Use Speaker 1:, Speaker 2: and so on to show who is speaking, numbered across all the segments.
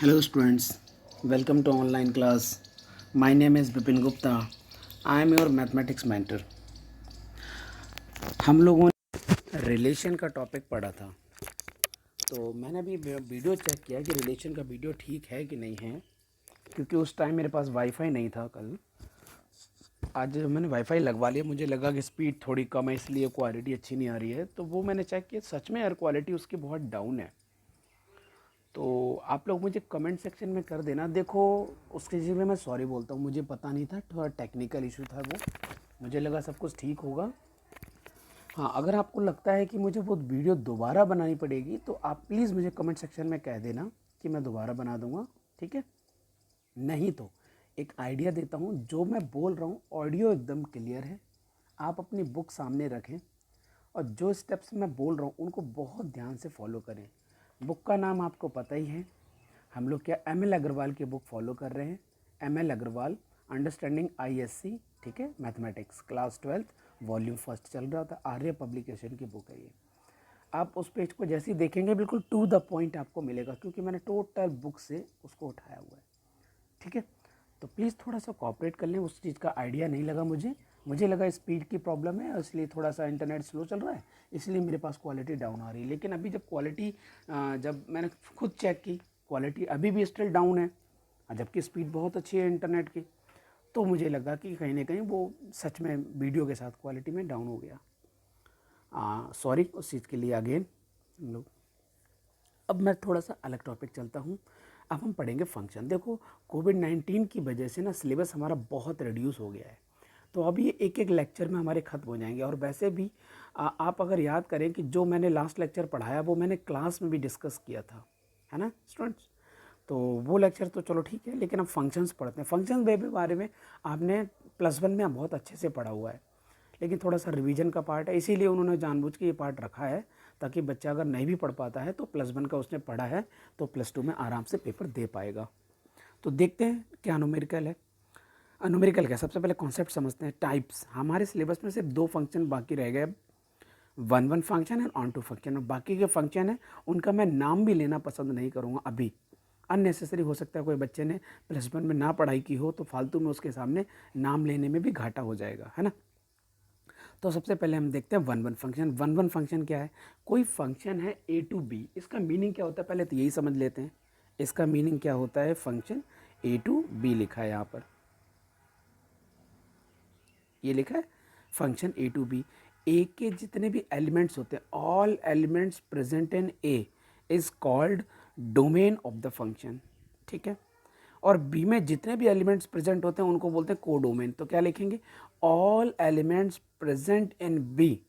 Speaker 1: Hello students, welcome to online class. My name is Bipin Gupta. I am your mathematics mentor. हम लोगों ने relation का topic पढ़ा था, तो मैंने अभी वीडियो चेक किया कि रिलेशन का वीडियो ठीक है कि नहीं है, क्योंकि उस टाइम मेरे पास वाईफाई नहीं था कल। आज मैंने वाईफाई लगवा लिया, मुझे लगा कि स्पीड थोड़ी कम है इसलिए क्वालिटी अच्छी नहीं आ रही है, तो वो मैंने चेक किया, सच में यार क्वालिटी उसकी बहुत डाउन है। तो आप लोग मुझे कमेंट सेक्शन में कर देना। देखो, उसके चीज़ में मैं सॉरी बोलता हूँ, मुझे पता नहीं था, थोड़ा टेक्निकल इशू था वो, मुझे लगा सब कुछ ठीक होगा। हाँ, अगर आपको लगता है कि मुझे वो वीडियो दोबारा बनानी पड़ेगी तो आप प्लीज़ मुझे कमेंट सेक्शन में कह देना कि मैं दोबारा बना दूँगा, ठीक है। नहीं तो एक आइडिया देता हूँ, जो मैं बोल रहा हूँ ऑडियो एकदम क्लियर है, आप अपनी बुक सामने रखें और जो स्टेप्स मैं बोल रहा हूँ उनको बहुत ध्यान से फॉलो करें। बुक का नाम आपको पता ही है, हम लोग क्या एम.एल. अग्रवाल की बुक फॉलो कर रहे हैं। एम.एल. अग्रवाल अंडरस्टैंडिंग आईएससी, ठीक है, मैथमेटिक्स क्लास 12 वॉल्यूम फर्स्ट चल रहा था, आर्य पब्लिकेशन की बुक है ये। आप उस पेज को जैसे ही देखेंगे बिल्कुल टू द पॉइंट आपको मिलेगा, क्योंकि मैंने टोटल बुक से उसको उठाया हुआ है, ठीक है। तो प्लीज़ थोड़ा सा कॉपरेट कर लें, उस चीज़ का आइडिया नहीं लगा मुझे लगा स्पीड की प्रॉब्लम है, इसलिए थोड़ा सा इंटरनेट स्लो चल रहा है, इसलिए मेरे पास क्वालिटी डाउन आ रही है। लेकिन अभी जब क्वालिटी जब मैंने खुद चेक की, क्वालिटी अभी भी स्टिल डाउन है, जबकि स्पीड बहुत अच्छी है इंटरनेट की, तो मुझे लगा कि कहीं ना कहीं वो सच में वीडियो के साथ क्वालिटी में डाउन हो गया। सॉरी उस चीज़ के लिए अगेन हम लोग। अब मैं थोड़ा सा अलग टॉपिक चलता हूँ। अब हम पढ़ेंगे फंक्शन। देखो, कोविड-19 की वजह से ना सिलेबस हमारा बहुत रिड्यूस हो गया है, तो अभी ये एक एक लेक्चर में हमारे ख़त्म हो जाएंगे। और वैसे भी आप अगर याद करें कि जो मैंने लास्ट लेक्चर पढ़ाया वो मैंने क्लास में भी डिस्कस किया था, है ना स्टूडेंट्स। तो वो लेक्चर तो चलो ठीक है, लेकिन अब फंक्शंस पढ़ते हैं। फंक्शन के बारे में आपने +1 में बहुत अच्छे से पढ़ा हुआ है, लेकिन थोड़ा सा रिवीजन का पार्ट है, इसीलिए उन्होंने जानबूझ के ये पार्ट रखा है, ताकि बच्चा अगर नहीं भी पढ़ पाता है तो +1 का उसने पढ़ा है तो +2 में आराम से पेपर दे पाएगा। तो देखते हैं क्या न्यूमेरिकल है। न्यूमेरिकल क्या, सबसे पहले कॉन्सेप्ट समझते हैं। टाइप्स, हमारे सिलेबस में सिर्फ 2 फंक्शन बाकी रह गए अब, 1-1 function and onto function. और बाकी के फंक्शन है उनका मैं नाम भी लेना पसंद नहीं करूँगा अभी, अननेसेसरी। हो सकता है कोई बच्चे ने +1 में ना पढ़ाई की हो तो फालतू में उसके सामने नाम लेने में भी घाटा हो जाएगा, है ना। तो सबसे पहले हम देखते हैं 1-1 फंक्शन। 1-1 फंक्शन क्या है, कोई फंक्शन है ए टू बी, इसका मीनिंग क्या होता है पहले तो यही समझ लेते हैं। इसका मीनिंग क्या होता है, फंक्शन ए टू बी लिखा है यहाँ पर, ये लिखा है फंक्शन ए टू बी। ए के जितने भी एलिमेंट्स होते हैं, all elements present in A is called domain of the function, ठीक है। और बी में जितने भी एलिमेंट्स प्रेजेंट होते हैं उनको बोलते हैं कोडोमेन। तो क्या लिखेंगे, all elements present in B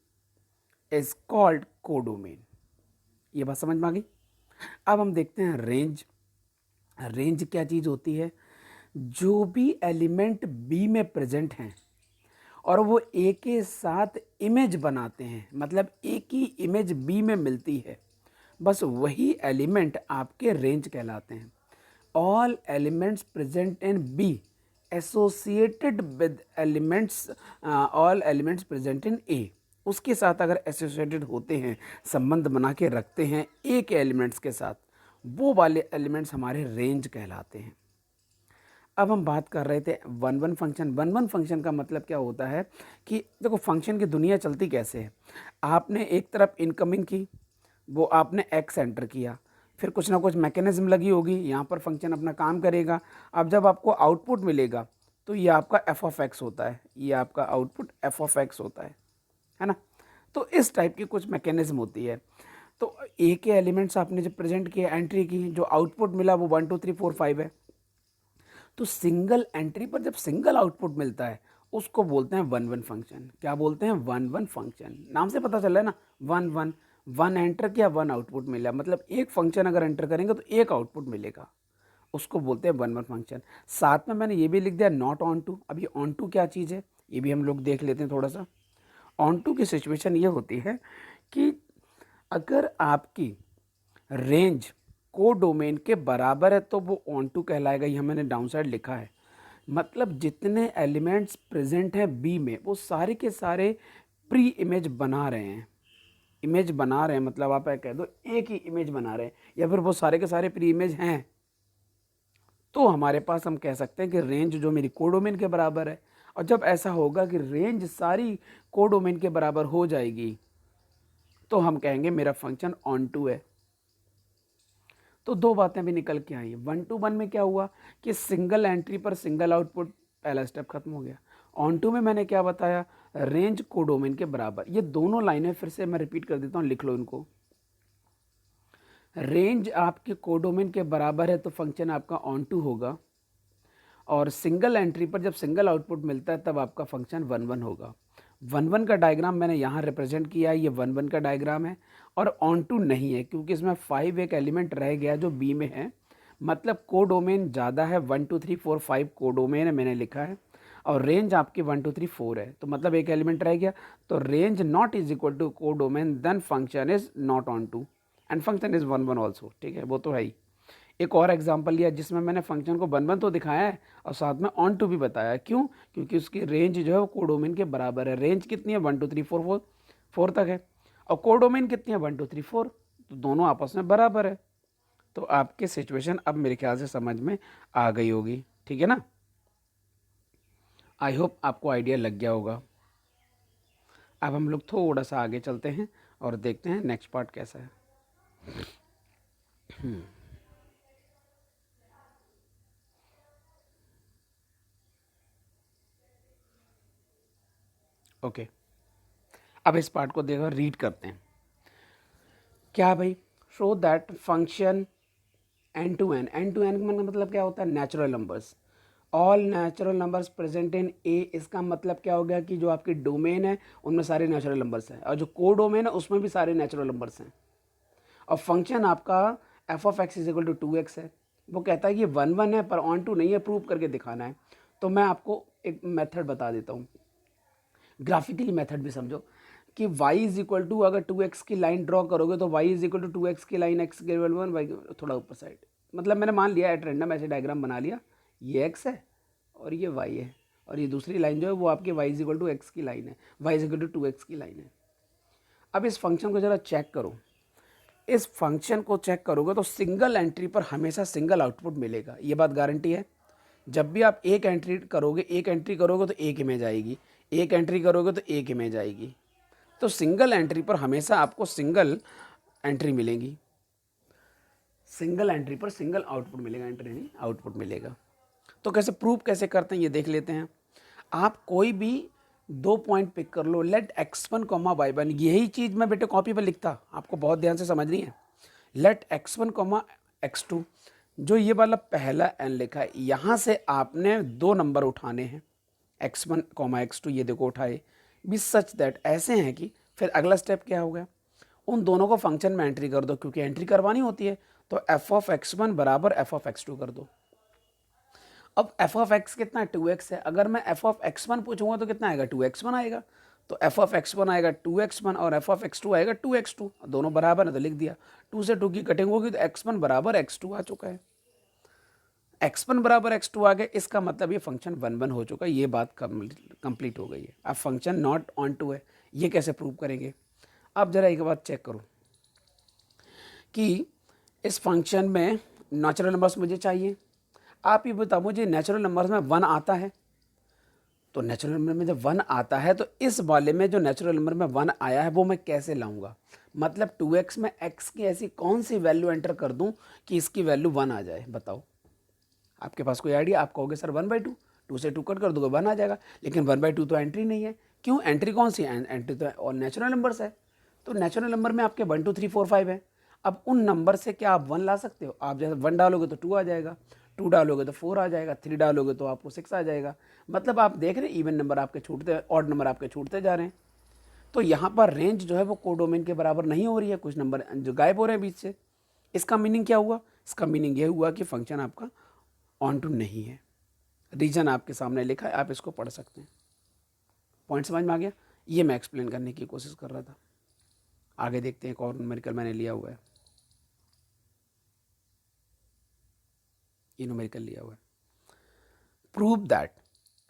Speaker 1: is called codomain. ये बात समझ में आ गई। अब हम देखते हैं रेंज। रेंज क्या चीज़ होती है, जो भी एलिमेंट बी में प्रेजेंट हैं और वो ए के साथ इमेज बनाते हैं, मतलब ए की इमेज बी में मिलती है, बस वही एलिमेंट आपके रेंज कहलाते हैं। All elements present in B associated with elements, all elements present in A, उसके साथ अगर एसोसिएटेड होते हैं, संबंध बना के रखते हैं ए के एलिमेंट्स के साथ, वो वाले एलिमेंट्स हमारे रेंज कहलाते हैं। अब हम बात कर रहे थे 1-1 फंक्शन। 1-1 फंक्शन का मतलब क्या होता है कि देखो फंक्शन की दुनिया चलती कैसे है, आपने एक तरफ इनकमिंग की, वो आपने एक्स एंटर किया, फिर कुछ ना कुछ मैकेनिज्म लगी होगी, यहाँ पर फंक्शन अपना काम करेगा। अब जब आपको आउटपुट मिलेगा तो ये आपका एफ ऑफ एक्स होता है, ये आपका आउटपुट एफ ऑफ एक्स होता है ना। तो इस टाइप की कुछ मैकेनिज्म होती है। तो ए के एलिमेंट्स आपने जब प्रेजेंट किए, एंट्री की, जो आउटपुट मिला वो 1 2 3 4 5 है। तो सिंगल एंट्री पर जब सिंगल आउटपुट मिलता है उसको बोलते हैं 1-1 फंक्शन। क्या बोलते हैं, 1-1 फंक्शन। नाम से पता चल रहा है ना, 1-1, 1 एंटर किया 1 आउटपुट मिला, मतलब एक फंक्शन अगर एंटर करेंगे तो एक आउटपुट मिलेगा, उसको बोलते हैं 1-1 फंक्शन। साथ में मैंने ये भी लिख दिया नॉट ऑन टू। अब ये ऑन टू क्या चीज़ है ये भी हम लोग देख लेते हैं थोड़ा सा। ऑन टू की सिचुएशन ये होती है कि अगर आपकी रेंज को डोमेन के बराबर है तो वो ऑन टू कहलाएगा, ये मैंने डाउन साइड लिखा है। मतलब जितने एलिमेंट्स प्रेजेंट हैं बी में वो सारे के सारे प्री इमेज बना रहे हैं। इमेज बना रहे हैं मतलब आप कह दो एक ही इमेज बना रहे हैं, या फिर वो सारे के सारे प्री इमेज हैं, तो हमारे पास हम कह सकते हैं कि रेंज जो मेरी कोडोमेन के बराबर है। और जब ऐसा होगा कि रेंज सारी कोडोमेन के बराबर हो जाएगी तो हम कहेंगे मेरा फंक्शन ऑन टू है। तो दो बातें भी निकल के आई। 1 to 1 में क्या हुआ कि सिंगल एंट्री पर सिंगल आउटपुट, पहला स्टेप खत्म हो गया। ऑन टू में मैंने क्या बताया, रेंज कोडोमेन के बराबर। ये दोनों लाइनें फिर से मैं रिपीट कर देता हूँ, लिख लो इनको। रेंज आपके कोडोमेन के बराबर है तो फंक्शन आपका ऑन टू होगा, और सिंगल एंट्री पर जब सिंगल आउटपुट मिलता है तब आपका फंक्शन 1 1 होगा। 1 1 का डायग्राम मैंने यहाँ रिप्रेजेंट किया है, ये 1 1 का डायग्राम है। और ऑन टू नहीं है क्योंकि इसमें 5 एक एलिमेंट रह गया जो बी में है, मतलब कोडोमेन ज़्यादा है। 1 2 3 4 5 कोडोमेन है, मैंने लिखा है, और रेंज आपकी 1 2 3 4 है, तो मतलब एक एलिमेंट रह गया। तो range not is equal to codomain, then function is not onto and function is 1 1 also. ठीक है, वो तो है ही। एक और एग्जांपल लिया जिसमें मैंने फंक्शन को 1 1 तो दिखाया है और साथ में ऑन टू भी बताया। क्यों? क्योंकि उसकी रेंज जो है वो कोडोमेन के बराबर है। रेंज कितनी है? 1 2 3 4 4 4 तक है, और कोडोमेन कितनी है? 1 2 3 4, तो दोनों आपस में बराबर है। तो आपकी सिचुएशन अब मेरे ख्याल से समझ में आ गई होगी। ठीक है ना? आई होप आपको आइडिया लग गया होगा। अब हम लोग थोड़ा सा आगे चलते हैं और देखते हैं नेक्स्ट पार्ट कैसा है। ओके, अब इस पार्ट को देखो, रीड करते हैं। क्या भाई? Show that function N to N का मतलब क्या होता है? Natural numbers, all natural numbers present in A. इसका मतलब क्या हो गया कि जो आपकी डोमेन है उनमें सारे नेचुरल नंबर्स हैं, और जो को डोमेन है उसमें भी सारे नेचुरल नंबर्स हैं। और फंक्शन आपका F of X is equal to 2x है। वो कहता है कि 1 1 है पर ऑन टू नहीं है, प्रूव करके दिखाना है। तो मैं आपको एक मेथड बता देता हूँ, ग्राफिकली मेथड भी समझो कि y इज इक्वल टू, अगर 2x की लाइन ड्रॉ करोगे तो y is equal to 2x की लाइन, x के 1 y थोड़ा ऊपर साइड, मतलब मैंने मान लिया एट रैंडम ऐसे डायग्राम बना लिया, ये x है और ये y है, और ये दूसरी लाइन जो है वो आपकी y is equal to x की लाइन है, y is equal to 2x की लाइन है। अब इस फंक्शन को ज़रा चेक करो। इस फंक्शन को चेक करोगे तो सिंगल एंट्री पर हमेशा सिंगल आउटपुट मिलेगा, ये बात गारंटी है। जब भी आप एक एंट्री करोगे तो एक इमेज आएगी, एक एंट्री करोगे तो एक इमेज आएगी। तो सिंगल एंट्री पर हमेशा आपको सिंगल एंट्री मिलेगी, सिंगल एंट्री पर सिंगल आउटपुट मिलेगा, एंट्री नहीं आउटपुट मिलेगा। तो कैसे प्रूव कैसे करते हैं ये देख लेते हैं। आप कोई भी 2 पॉइंट पिक कर लो, लेट x1 कॉमा y1, यही चीज़ मैं बेटे कॉपी पर लिखता, आपको बहुत ध्यान से समझनी है। लेट x1 कॉमा x2, जो ये वाला पहला n लिखा है, यहाँ से आपने 2 नंबर उठाने हैं, x1 कॉमा x2, ये देखो उठाए भी, सच दैट ऐसे हैं कि फिर अगला स्टेप क्या हो गया, उन दोनों को फंक्शन में एंट्री कर दो, क्योंकि एंट्री करवानी होती है। तो f ऑफ x1 बराबर f ऑफ x2 कर दो। अब f ऑफ x कितना है? 2x है। अगर मैं f ऑफ x1 पूछूंगा तो कितना आएगा? 2x1 आएगा। तो f ऑफ x1 आएगा 2x1 और f ऑफ x2 आएगा 2x2, दोनों बराबर है तो लिख दिया। 2 से 2 की कटिंग होगी तो x1 बराबर x2 आ चुका है। x1 बराबर x2 आ गए, इसका मतलब ये फंक्शन 1 1 हो चुका है, ये बात कंप्लीट हो गई है। अब फंक्शन नॉट ऑन टू है, ये कैसे प्रूव करेंगे? अब जरा एक बात चेक करो कि इस फंक्शन में नेचुरल नंबर्स मुझे चाहिए। आप ये बताओ मुझे, नेचुरल नंबर्स में 1 आता है? तो नेचुरल नंबर में जब 1 आता है तो इस वाले में जो नेचुरल नंबर में 1 आया है वो मैं कैसे लाऊंगा? मतलब 2x में x की ऐसी कौन सी वैल्यू एंटर कर दूं कि इसकी वैल्यू 1 आ जाए? बताओ, आपके पास कोई आइडिया? आप कहोगे सर 1/2, 2 से 2 कट कर दोगे 1 आ जाएगा, लेकिन 1/2 तो एंट्री नहीं है। क्यों? एंट्री कौन सी है? एंट्री तो और नेचुरल नंबर्स है। तो नेचुरल नंबर में आपके 1 2 3 4 5 है। अब उन नंबर से क्या आप 1 ला सकते हो? आप जैसे 1 डालोगे तो 2 आ जाएगा, 2 डालोगे तो 4 आ जाएगा, 3 डालोगे तो आपको 6 आ जाएगा। मतलब आप देख रहे हैं इवन नंबर आपके छूटते, ऑड नंबर आपके छूटते जा रहे हैं। तो यहाँ पर रेंज जो है वो कोडोमेन के बराबर नहीं हो रही है, कुछ नंबर जो गायब हो रहे हैं बीच से। इसका मीनिंग क्या हुआ? इसका मीनिंग ये हुआ कि फंक्शन आपका ऑन टू नहीं है। रीजन आपके सामने लिखा है, आप इसको पढ़ सकते हैं। पॉइंट समझ में आ गया? ये मैं एक्सप्लेन करने की कोशिश कर रहा था। आगे देखते हैं, एक और न्यूमेरिकल मैंने लिया हुआ है, ये न्यूमेरिकल लिया हुआ है। प्रूव दैट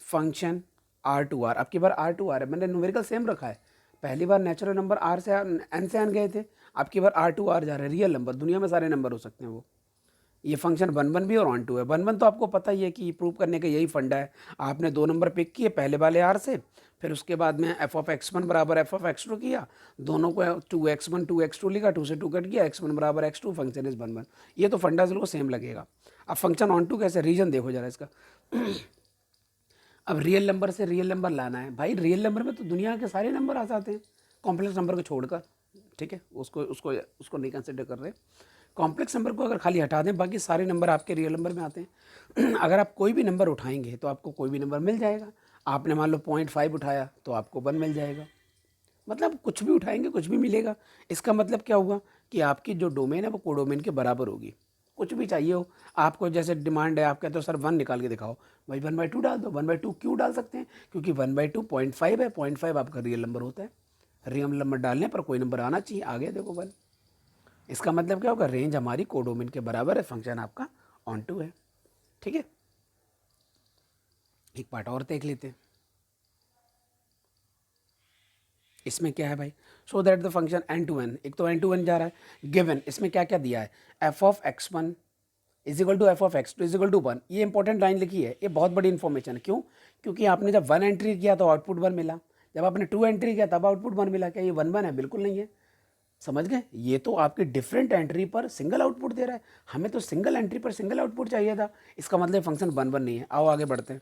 Speaker 1: फंक्शन R2R, अब की बार R2R है, मैंने न्यूमेरिकल सेम रखा है। पहली बार नेचुरल नंबर R से N से N गए थे, अब की बार R2R जा रहे हैं। रियल नंबर, दुनिया में सारे नंबर हो सकते हैं वो। ये फंक्शन 1 1 भी और ऑन टू है। 1 1 तो आपको पता ही है कि प्रूव करने का यही फंडा है। आपने 2 नंबर पिक किए पहले वाले आर से, फिर उसके बाद में एफ ऑफ x1 बराबर एफ ऑफ x2 किया, दोनों को 2x1 2x2 लिखा, 2 से 2 कट गया, x1 बराबर x2, फंक्शन इज 1 1। ये तो फंडा को सेम लगेगा। अब फंक्शन ऑन टू कैसे, रीजन देखो जरा इसका। अब रियल नंबर से रियल नंबर लाना है भाई, रियल नंबर में तो दुनिया के सारे नंबर आ जाते हैं कॉम्प्लेक्स नंबर को छोड़कर, ठीक है, उसको उसको उसको नहीं कंसिडर कर रहे। कॉम्प्लेक्स नंबर को अगर खाली हटा दें, बाकी सारे नंबर आपके रियल नंबर में आते हैं। अगर आप कोई भी नंबर उठाएंगे तो आपको कोई भी नंबर मिल जाएगा। आपने मान लो 0.5 उठाया तो आपको 1 मिल जाएगा। मतलब कुछ भी उठाएंगे कुछ भी मिलेगा। इसका मतलब क्या हुआ कि आपकी जो डोमेन है वो कोडोमेन के बराबर होगी। कुछ भी चाहिए हो आपको, जैसे डिमांड है, आप कहते हो सर 1 निकाल के दिखाओ, भाई 1/2 डाल दो। 1/2 क्यों डाल सकते हैं, क्योंकि 1/2 0.5 है, 0.5 आपका रियल नंबर होता है। रियल नंबर डालने पर कोई नंबर आना चाहिए, आ गया देखो 1। इसका मतलब क्या होगा, रेंज हमारी कोडोमेन के बराबर है, फंक्शन आपका ऑन टू है। ठीक है, एक पार्ट और देख लेते हैं। इसमें क्या है भाई, so that the function N to N, एक तो एन टू एन जा रहा है। गिवन इसमें क्या क्या दिया है, F of x1 is equal to F of x2 is equal to 1। ये इंपॉर्टेंट लाइन लिखी है, ये बहुत बड़ी इन्फॉर्मेशन है। क्यों, क्योंकि आपने जब 1 एंट्री किया तो आउटपुट 1 मिला, जब आपने 2 एंट्री किया तब आउटपुट 1 मिला। क्या ये 1 1 है, बिल्कुल नहीं है। समझ गए, ये तो आपके डिफरेंट एंट्री पर सिंगल आउटपुट दे रहा है, हमें तो सिंगल एंट्री पर सिंगल आउटपुट चाहिए था। इसका मतलब फंक्शन 1 1 नहीं है। आओ आगे बढ़ते हैं।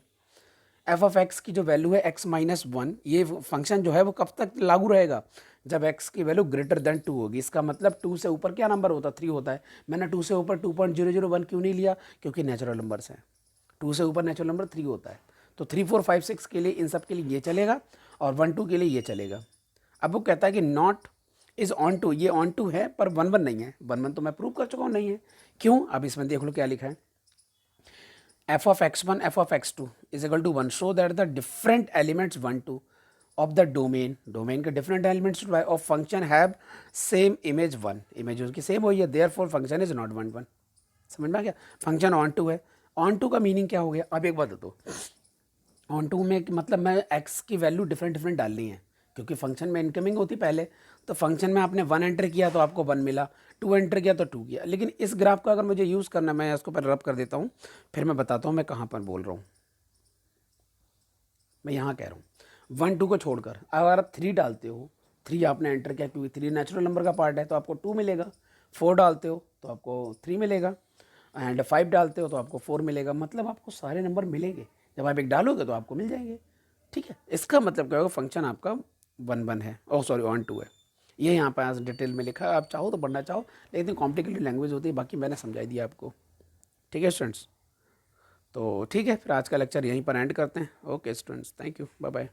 Speaker 1: एफ ऑफ एक्स की जो वैल्यू है x-1, ये फंक्शन जो है वो कब तक लागू रहेगा, जब x की वैल्यू ग्रेटर देन 2 होगी। इसका मतलब 2 से ऊपर क्या नंबर होता है, 3 होता है। मैंने 2 से ऊपर 2.001 क्यों नहीं लिया, क्योंकि नेचुरल नंबर्स हैं। 2 से ऊपर नेचुरल नंबर 3 होता है। तो 3 4 5 6 के लिए, इन सब के लिए ये चलेगा, और 1 2 के लिए ये चलेगा। अब वो कहता है कि नॉट इज ऑन टू, ये ऑन टू है पर 1 1 नहीं है। 1 1 तो मैं प्रूव कर चुका हूँ नहीं है। क्यों, अब इसमें देख लो क्या लिखा है, f of x1 f of x2 is equal to 1 so that the different elements 1 2 of the domain के different elements of function have same image 1, image उसकी सेम हुई है, therefore function is not 1 1। समझ में आ गया, फंक्शन ऑन टू है। On to का meaning क्या हो गया, अब एक बात दो, ऑन टू में मतलब मैं x की वैल्यू डिफरेंट डिफरेंट डालनी है, क्योंकि फंक्शन में इनकमिंग होती पहले। तो फंक्शन में आपने 1 एंटर किया तो आपको 1 मिला, 2 एंटर किया तो 2 किया। लेकिन इस ग्राफ का अगर मुझे यूज़ करना है, मैं इसको पहले रब कर देता हूँ, फिर मैं बताता हूँ मैं कहाँ पर बोल रहा हूँ। मैं यहाँ कह रहा हूँ 1 2 को छोड़कर अगर आप 3 डालते हो, 3 आपने एंटर किया क्योंकि 3 नेचुरल नंबर का पार्ट है तो आपको 2 मिलेगा। 4 डालते हो तो आपको 3 मिलेगा, एंड 5 डालते हो तो आपको 4 मिलेगा। मतलब आपको सारे नंबर मिलेंगे, जब आप एक डालोगे तो आपको मिल जाएंगे। ठीक है, इसका मतलब क्या होगा, फंक्शन आपका 1 1 है, ओ सॉरी 1 2 है। ये यहाँ पर डिटेल में लिखा है, आप चाहो तो पढ़ना चाहो, लेकिन कॉम्प्लिकेटेड लैंग्वेज होती है, बाकी मैंने समझाई दिया आपको। ठीक है स्टूडेंट्स, तो ठीक है, फिर आज का लेक्चर यहीं पर एंड करते हैं। Okay students, thank you, bye bye.